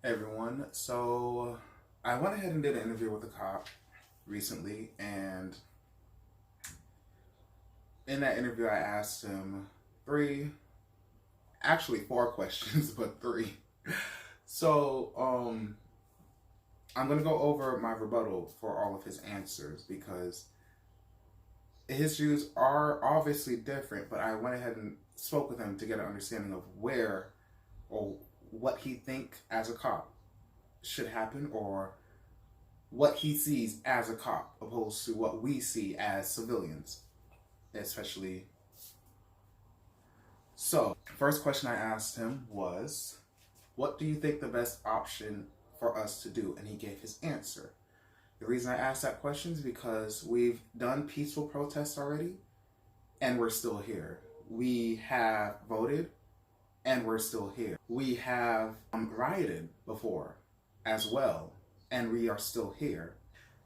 Everyone. So I went ahead and did an interview with a cop recently, and in that interview, I asked him actually four questions, but three. So I'm gonna go over my rebuttal for all of his answers because his views are obviously different. But I went ahead and spoke with him to get an understanding of where or what he think as a cop should happen, or what he sees as a cop opposed to what we see as civilians, especially. So first question I asked him was, what do you think the best option for us to do? And he gave his answer. The reason I asked that question is because we've done peaceful protests already and we're still here. We have voted and we're still here. We have rioted before as well, and we are still here.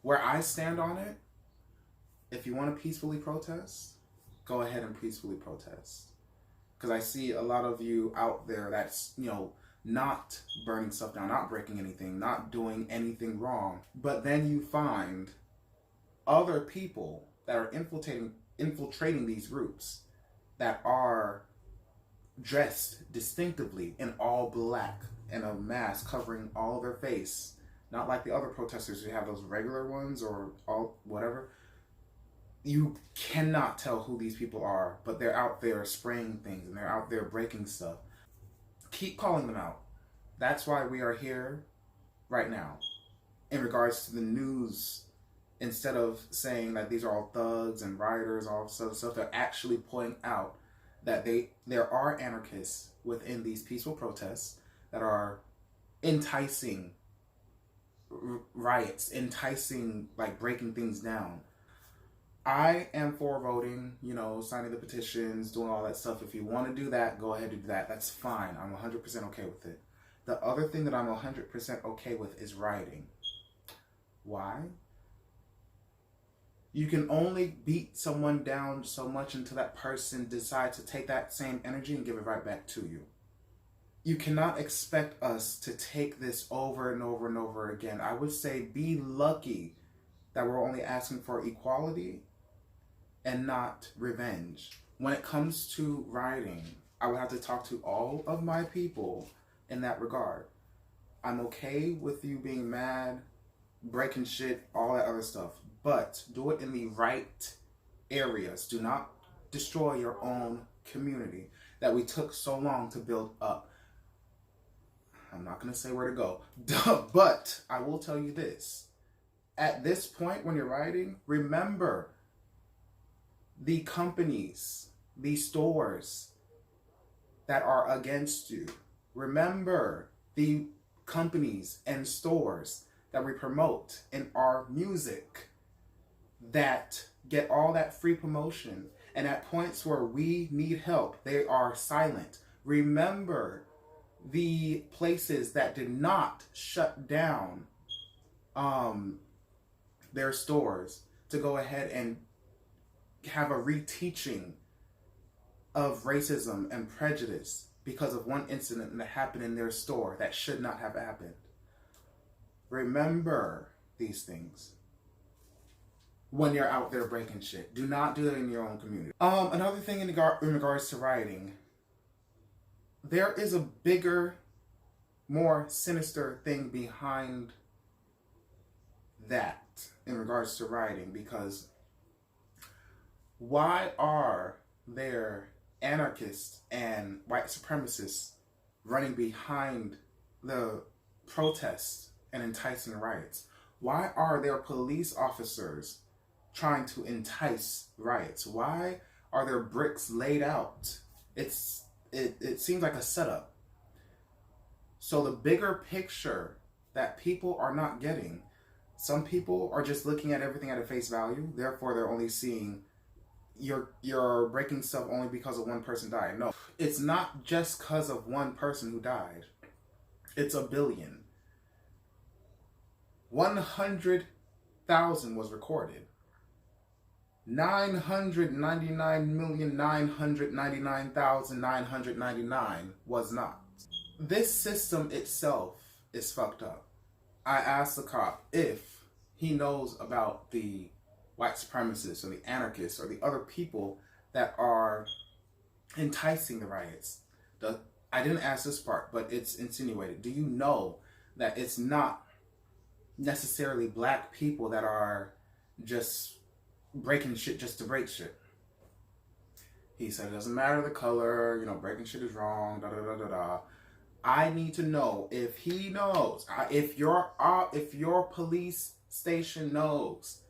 Where I stand on it, if you want to peacefully protest, go ahead and peacefully protest. Because I see a lot of you out there that's, not burning stuff down, not breaking anything, not doing anything wrong. But then you find other people that are infiltrating these groups that are dressed distinctively in all black and a mask covering all their face, not like the other protesters who have those regular ones or all whatever. You cannot tell who these people are, but they're out there spraying things and they're out there breaking stuff. Keep calling them out. That's why we are here right now. In regards to the news, instead of saying that these are all thugs and rioters, all this other stuff, they're actually pointing out that there are anarchists within these peaceful protests that are enticing riots, enticing breaking things down. I am for voting, signing the petitions, doing all that stuff. If you want to do that, go ahead and do that. That's fine. I'm 100% okay with it. The other thing that I'm 100% okay with is rioting. Why? You can only beat someone down so much until that person decides to take that same energy and give it right back to you. You cannot expect us to take this over and over and over again. I would say be lucky that we're only asking for equality and not revenge. When it comes to rioting, I would have to talk to all of my people in that regard. I'm okay with you being mad, breaking shit, all that other stuff, but do it in the right areas. Do not destroy your own community that we took so long to build up. I'm not going to say where to go, but I will tell you this. At this point, when you're rioting, remember the companies, the stores that are against you. Remember the companies and stores that we promote in our music that get all that free promotion. And at points where we need help, they are silent. Remember the places that did not shut down their stores to go ahead and have a reteaching of racism and prejudice because of one incident that happened in their store that should not have happened. Remember these things when you're out there breaking shit. Do not do it in your own community. Another thing in regards to rioting, there is a bigger, more sinister thing behind that in regards to rioting, because why are there anarchists and white supremacists running behind the protests and enticing riots? Why are there police officers trying to entice riots? Why are there bricks laid out? It seems like a setup. So the bigger picture that people are not getting, some people are just looking at everything at a face value, therefore they're only seeing you're breaking stuff only because of one person died. No, it's not just because of one person who died. It's a billion. 100,000 was recorded. 999,999,999 was not. This system itself is fucked up. I asked the cop if he knows about the white supremacists or the anarchists or the other people that are enticing the riots. I didn't ask this part, but it's insinuated. Do you know that it's not necessarily black people that are just breaking shit just to break shit? He said it doesn't matter the color, breaking shit is wrong, da da da da da. I need to know if he knows, if your police station knows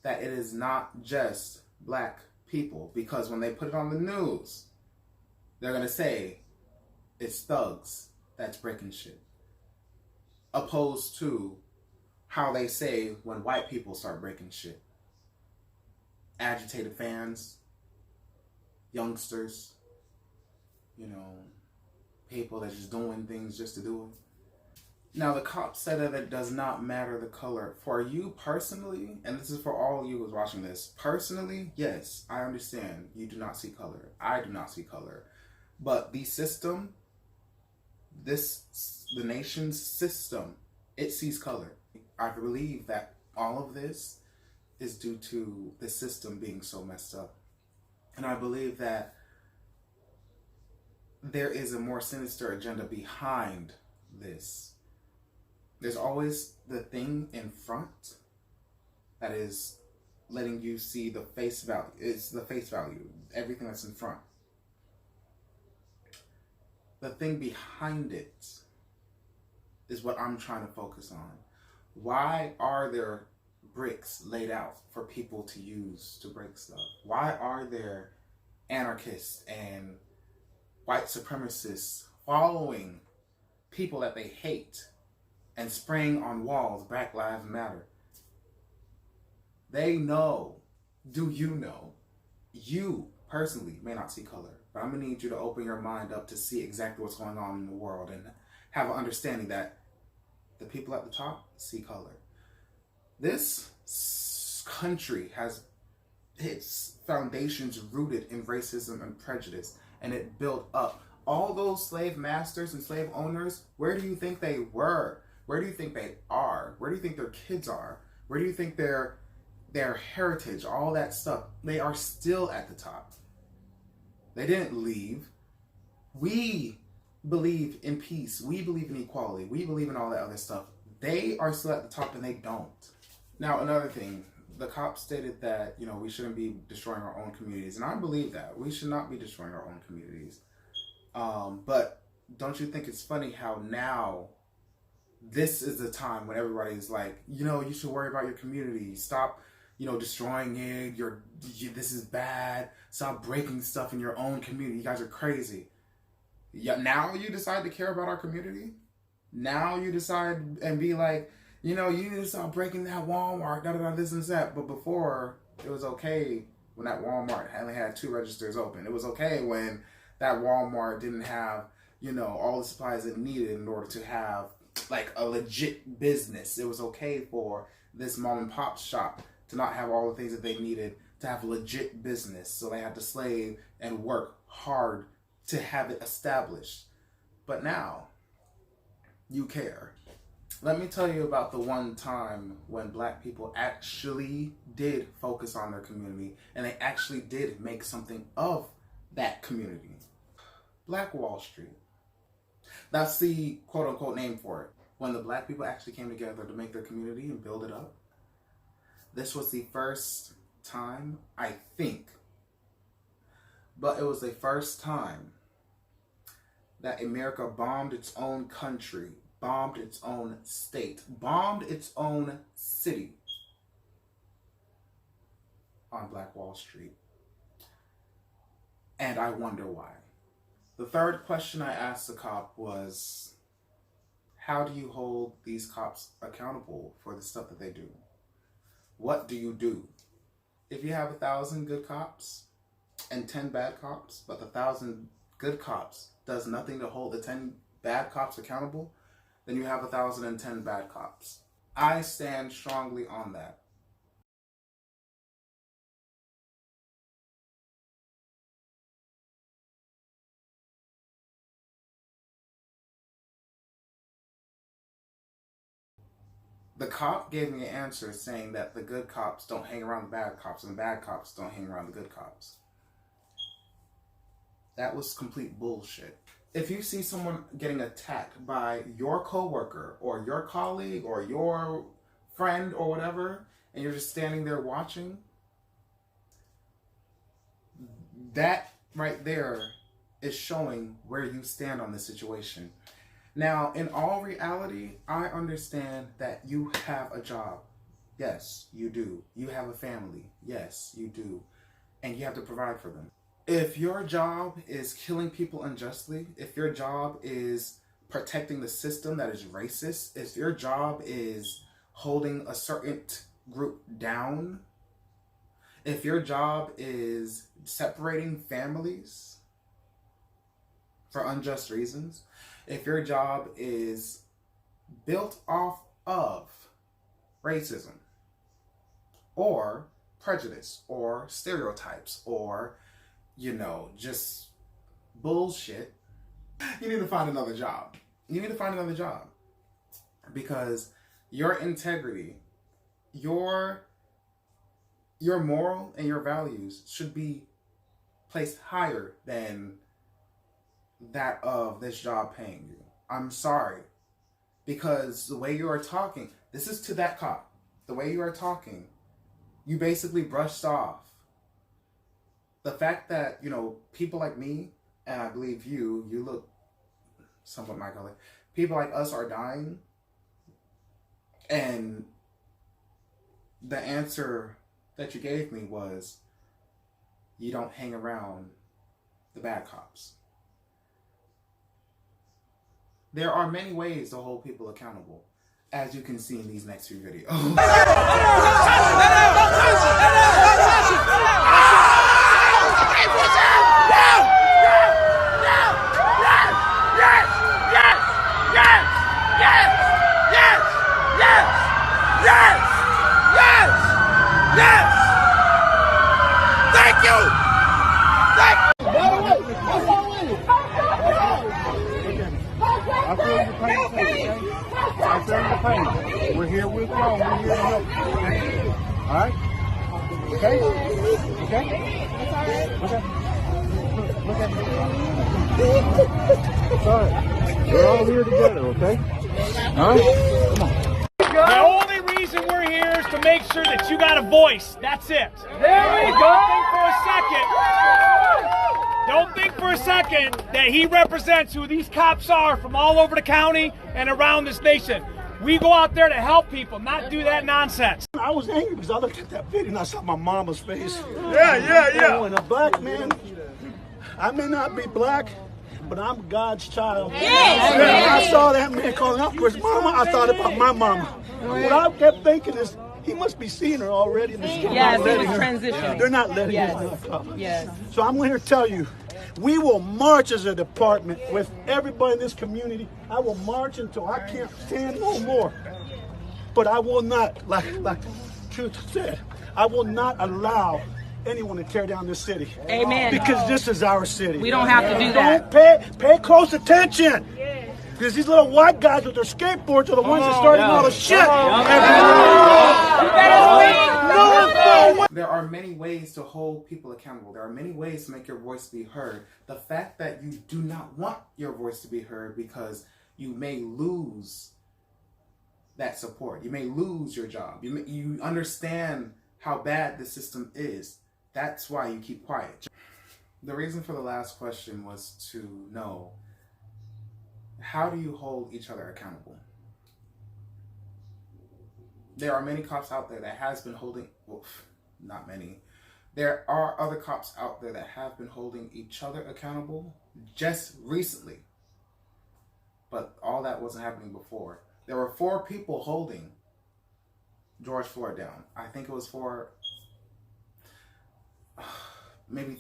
that it is not just black people, because when they put it on the news, they're gonna say it's thugs that's breaking shit, opposed to how they say when white people start breaking shit. Agitated fans, youngsters, people that's just doing things just to do it. Now, the cop said that it does not matter the color. For you personally, and this is for all you who's watching this, personally, yes, I understand you do not see color. I do not see color. But the system, the nation's system, it sees color. I believe that all of this is due to the system being so messed up. And I believe that there is a more sinister agenda behind this. There's always the thing in front that is letting you see the face value. It's the face value, everything that's in front. The thing behind it is what I'm trying to focus on. Why are there bricks laid out for people to use to break stuff? Why are there anarchists and white supremacists following people that they hate and spraying on walls, Black Lives Matter? They know. Do you know? You personally may not see color, but I'm going to need you to open your mind up to see exactly what's going on in the world and have an understanding that the people at the top see color. This country has its foundations rooted in racism and prejudice, and it built up. All those slave masters and slave owners, where do you think they were? Where do you think they are? Where do you think their kids are? Where do you think their heritage, all that stuff? They are still at the top. They didn't leave. We believe in peace. We believe in equality. We believe in all that other stuff. They are still at the top and they don't. Now, another thing, the cops stated that, we shouldn't be destroying our own communities. And I believe that. We should not be destroying our own communities. But don't you think it's funny how now this is the time when everybody's like, you should worry about your community. Stop, destroying it. This is bad. Stop breaking stuff in your own community. You guys are crazy. Yeah, now you decide to care about our community? Now you decide and be like, you need to stop breaking that Walmart, this and that. But before, it was okay when that Walmart only had 2 registers open. It was okay when that Walmart didn't have, all the supplies it needed in order to have like a legit business. It was okay for this mom and pop shop to not have all the things that they needed to have a legit business. So they had to slave and work hard to have it established. But now, you care. Let me tell you about the one time when black people actually did focus on their community and they actually did make something of that community. Black Wall Street. That's the quote-unquote name for it. When the black people actually came together to make their community and build it up. This was the first time, I think, but it was the first time that America bombed its own country, bombed its own state, bombed its own city on Black Wall Street. And I wonder why. The third question I asked the cop was, how do you hold these cops accountable for the stuff that they do? What do you do? If you have 1,000 good cops and 10 bad cops, but the 1,000 good cops does nothing to hold the 10 bad cops accountable, then you have 1,010 bad cops. I stand strongly on that. The cop gave me an answer saying that the good cops don't hang around the bad cops and the bad cops don't hang around the good cops. That was complete bullshit. If you see someone getting attacked by your coworker or your colleague or your friend or whatever, and you're just standing there watching, that right there is showing where you stand on the situation. Now, in all reality, I understand that you have a job. Yes, you do. You have a family. Yes, you do. And you have to provide for them. If your job is killing people unjustly, if your job is protecting the system that is racist, if your job is holding a certain group down, if your job is separating families for unjust reasons, if your job is built off of racism or prejudice or stereotypes or, just bullshit, you need to find another job. You need to find another job because your integrity, your moral and your values should be placed higher than that of this job paying you. I'm sorry. Because the way you are talking, this is to that cop. The way you are talking, you basically brushed off the fact that, people like me, and I believe you look somewhat my color, people like us are dying. And the answer that you gave me was, you don't hang around the bad cops. There are many ways to hold people accountable, as you can see in these next few videos. I feel your pain. We're here with y'all. We're here to help. All right? Okay? Okay? Look at me. It's all right. We're all here together, okay? All right? Come on. The only reason we're here is to make sure that you got a voice. That's it. There we go. Don't think for a second that he represents who these cops are from all over the county and around this nation. We go out there to help people, not do that nonsense. I was angry because I looked at that video and I saw my mama's face. Yeah. And a black man, I may not be black, but I'm God's child. Yes. And when I saw that man calling out for his mama, I thought about my mama. What I kept thinking is, he must be seeing her already in the street. Yes, he was transitioning. They're not letting her come. Yes. So I'm here to tell you, we will march as a department with everybody in this community. I will march until I can't stand no more. But I will not, like Truth said, I will not allow anyone to tear down this city. Amen. Because this is our city. We don't have to do that. Don't pay close attention. Because these little white guys with their skateboards are the ones that started all the shit. There are many ways to hold people accountable. There are many ways to make your voice be heard. The fact that you do not want your voice to be heard because you may lose that support. You may lose your job. You understand how bad the system is. That's why you keep quiet. The reason for the last question was to know, how do you hold each other accountable? There are many cops out there that has been holding, well, not many. There are other cops out there that have been holding each other accountable just recently. But all that wasn't happening before. There were 4 people holding George Floyd down. I think it was 4, maybe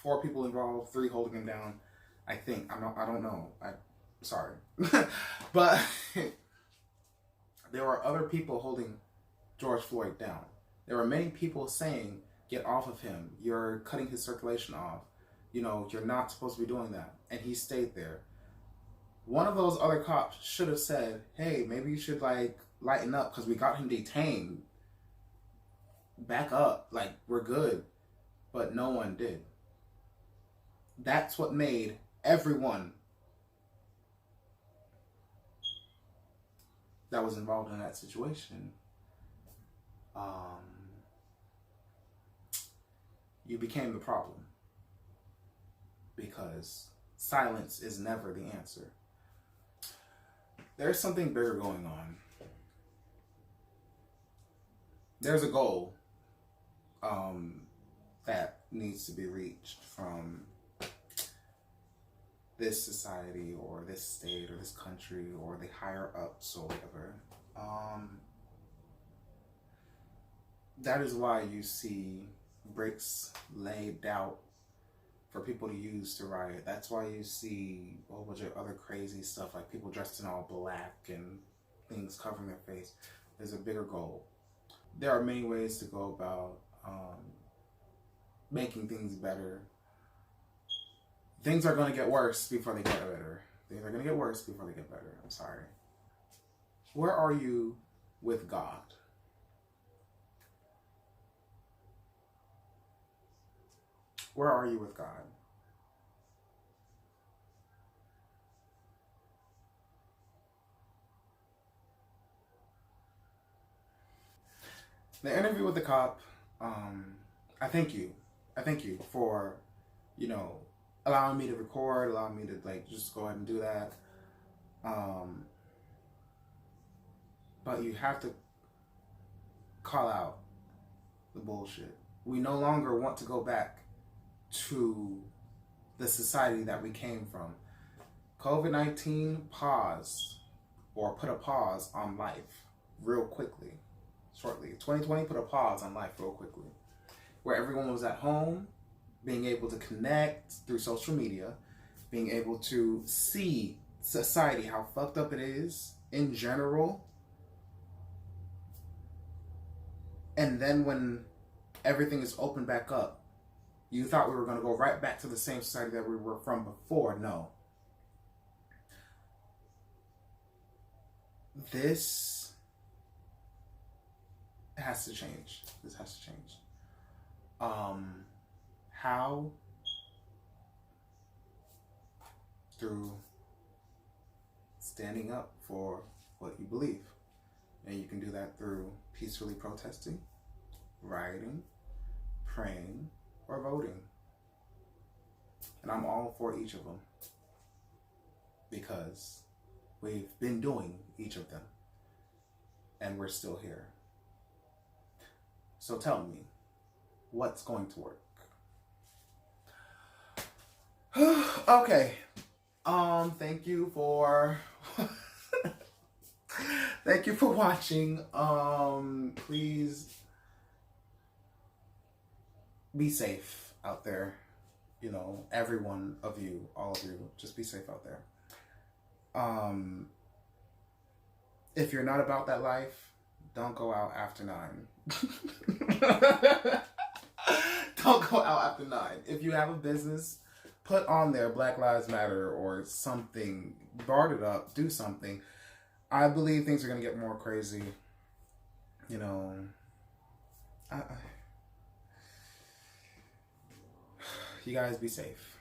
4 people involved, 3 holding him down. I think. I don't know. Sorry. But there were other people holding George Floyd down. There were many people saying, get off of him. You're cutting his circulation off. You're not supposed to be doing that. And he stayed there. One of those other cops should have said, hey, maybe you should like lighten up because we got him detained. Back up, like we're good. But no one did. That's what made everyone that was involved in that situation, you became the problem, because silence is never the answer. There's something bigger going on. There's a goal that needs to be reached from this society or this state or this country or the higher ups or whatever. That is why you see bricks laid out for people to use to riot. That's why you see a whole bunch of other crazy stuff, like people dressed in all black and things covering their face. There's a bigger goal. There are many ways to go about making things better. Things are going to get worse before they get better. Things are going to get worse before they get better. I'm sorry. Where are you with God? Where are you with God? The interview with the cop, I thank you. I thank you for, allowing me to record, allowing me to just go ahead and do that. But you have to call out the bullshit. We no longer want to go back to the society that we came from. COVID-19 paused or put a pause on life real quickly, shortly. 2020 put a pause on life real quickly, where everyone was at home, being able to connect through social media, being able to see society, how fucked up it is in general. And then when everything is opened back up, you thought we were going to go right back to the same society that we were from before. No. This has to change. This has to change. How? Through standing up for what you believe. And you can do that through peacefully protesting, rioting, praying, or voting. And I'm all for each of them, because we've been doing each of them and we're still here. So tell me, what's going to work? Okay. Thank you for thank you for watching. Please be safe out there. Every one of you, all of you, just be safe out there. If you're not about that life, don't go out after 9. Don't go out after 9. If you have a business, put on there Black Lives Matter or something. Guard it up. Do something. I believe things are going to get more crazy. You guys be safe.